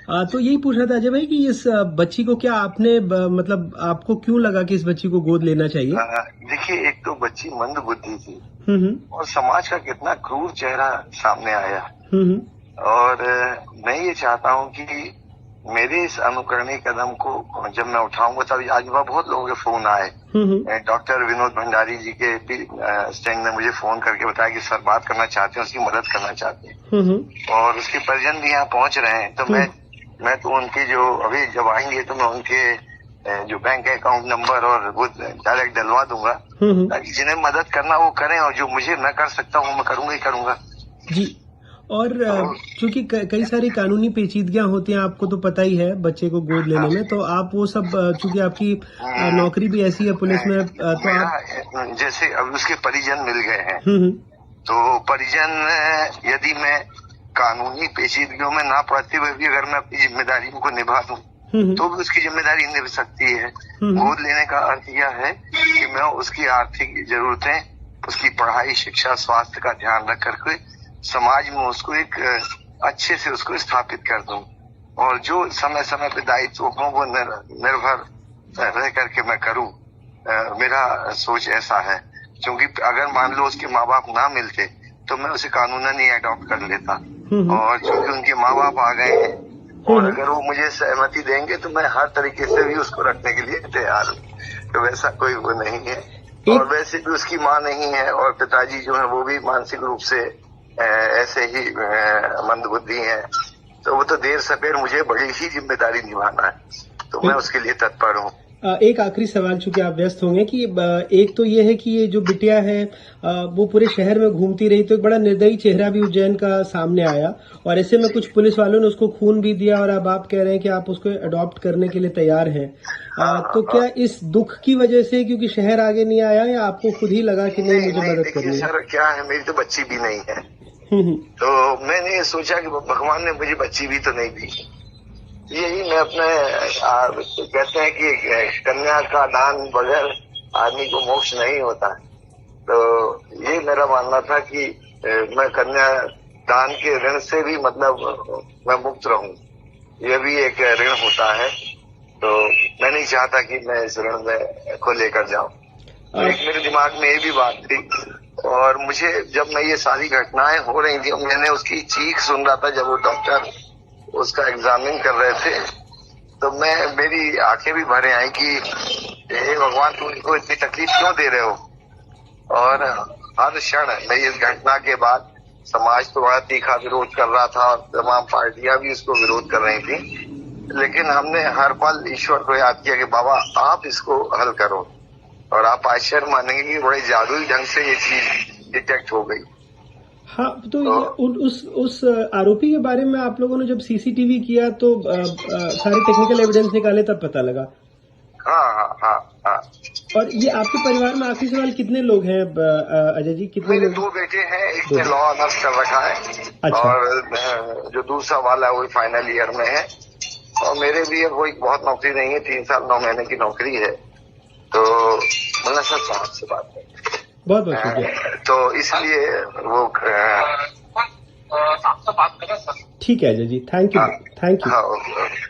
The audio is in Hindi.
तो यही पूछ रहा था अजय भाई कि इस बच्ची को क्या आपने मतलब आपको क्यों लगा कि इस बच्ची को गोद लेना चाहिए? देखिए, एक तो बच्ची मंद बुद्धि थी हम्म। और समाज का कितना क्रूर चेहरा सामने आया। हम्म। और मैं ये चाहता हूँ कि मेरे इस अनुकरणीय कदम को जब मैं उठाऊंगा तब आज बहुत लोगों के फोन आए। डॉक्टर विनोद भंडारी जी के स्टैंड ने मुझे फोन करके बताया कि सर बात करना चाहते हैं, उसकी मदद करना चाहते हैं और उसके परिजन भी यहाँ पहुंच रहे हैं। तो मैं तो उनके जो अभी जब आएंगे तो मैं उनके जो बैंक अकाउंट नंबर और वो डायरेक्ट डलवा दूंगा ताकि जिन्हें मदद करना वो करें और जो मुझे न कर सकता हूँ मैं करूंगा ही करूंगा जी। और चूंकि कई सारी कानूनी पेचीदगियां होती हैं, आपको तो पता ही है बच्चे को गोद लेने में, तो आप वो सब चूंकि आपकी नौकरी भी ऐसी है पुलिस में, तो आप जैसे अब उसके परिजन मिल गए हैं तो परिजन यदि मैं कानूनी पेचीदगियों में ना पड़ते हुए भी अगर मैं अपनी जिम्मेदारी को निभा दूं तो भी उसकी जिम्मेदारी निभ सकती है। गोद लेने का अर्थ यह है कि मैं उसकी आर्थिक जरूरतें, उसकी पढ़ाई, शिक्षा, स्वास्थ्य का ध्यान रख करके समाज में उसको एक अच्छे से उसको स्थापित कर दूं और जो समय समय पे दायित्व हो वो निर्भर रह करके मैं करूं। मेरा सोच ऐसा है, क्योंकि अगर मान लो उसके माँ बाप ना मिलते तो मैं उसे कानूनन ही अडॉप्ट कर लेता और क्योंकि उनके माँ बाप आ गए हैं और अगर वो मुझे सहमति देंगे तो मैं हर तरीके से भी उसको रखने के लिए तैयार हूँ। तो वैसा कोई वो नहीं है और वैसे भी उसकी माँ नहीं है और पिताजी जो है वो भी मानसिक रूप से ऐसे ही मंदबुद्धि हैं। तो वो तो देर सवेर मुझे बड़ी ही जिम्मेदारी निभाना है, तो मैं उसके लिए तत्पर हूँ। एक आखिरी सवाल, चूंकि आप व्यस्त होंगे, कि एक तो ये है कि ये जो बिटिया है वो पूरे शहर में घूमती रही, तो एक बड़ा निर्दयी चेहरा भी उज्जैन का सामने आया और ऐसे में कुछ पुलिस वालों ने उसको खून भी दिया और अब आप कह रहे हैं कि आप उसको अडॉप्ट करने के लिए तैयार हैं। तो क्या इस दुख की वजह से क्योंकि शहर आगे नहीं आया या आपको खुद ही लगा कि नहीं मुझे मदद करनी है? सर क्या है, मेरी तो बच्ची भी नहीं है तो मैंने सोचा कि भगवान ने मुझे बच्ची भी तो नहीं दी। यही मैं अपने कहते हैं कि कन्या का दान बगैर आदमी को मोक्ष नहीं होता। तो ये मेरा मानना था कि मैं कन्या दान के ऋण से भी मतलब मैं मुक्त रहूं, ये भी एक ऋण होता है। तो मैं नहीं चाहता कि मैं इस ऋण में को लेकर जाऊं। तो एक मेरे दिमाग में ये भी बात थी और मुझे जब मैं ये सारी घटनाएं हो रही थी मैंने उसकी चीख सुन रहा था जब वो डॉक्टर उसका एग्जामिन कर रहे थे तो मेरी आंखें भी भरे आई कि हे भगवान तुम इनको इतनी तकलीफ क्यों दे रहे हो। और हर क्षण मैं इस घटना के बाद समाज तो बड़ा तीखा विरोध कर रहा था और तमाम पार्टियां भी उसको विरोध कर रही थी, लेकिन हमने हर पल ईश्वर को याद किया कि बाबा आप इसको हल करो और आप आश्चर्य मानेंगे कि बड़े जादुई ढंग से ये चीज डिटेक्ट हो गई। हाँ, तो उस आरोपी के बारे में आप लोगों ने जब सीसीटीवी किया तो सारे टेक्निकल एविडेंस निकाले तब पता लगा? हाँ। और ये आपके परिवार में आखिरी सवाल, कितने लोग हैं अजय जी? कितने मेरे लोग? 2 बेटे हैं, एक ने लॉ ऑनर्स कर रखा है। अच्छा। और जो दूसरा वाला है वो फाइनल ईयर में है और मेरे भी अब कोई बहुत नौकरी नहीं है, 3 साल 9 महीने की नौकरी है। तो मतलब सर साहब से बात है, बहुत बहुत शुक्रिया। तो इसलिए वो ठीक है अजय जी, थैंक यू। हाँ, ओके।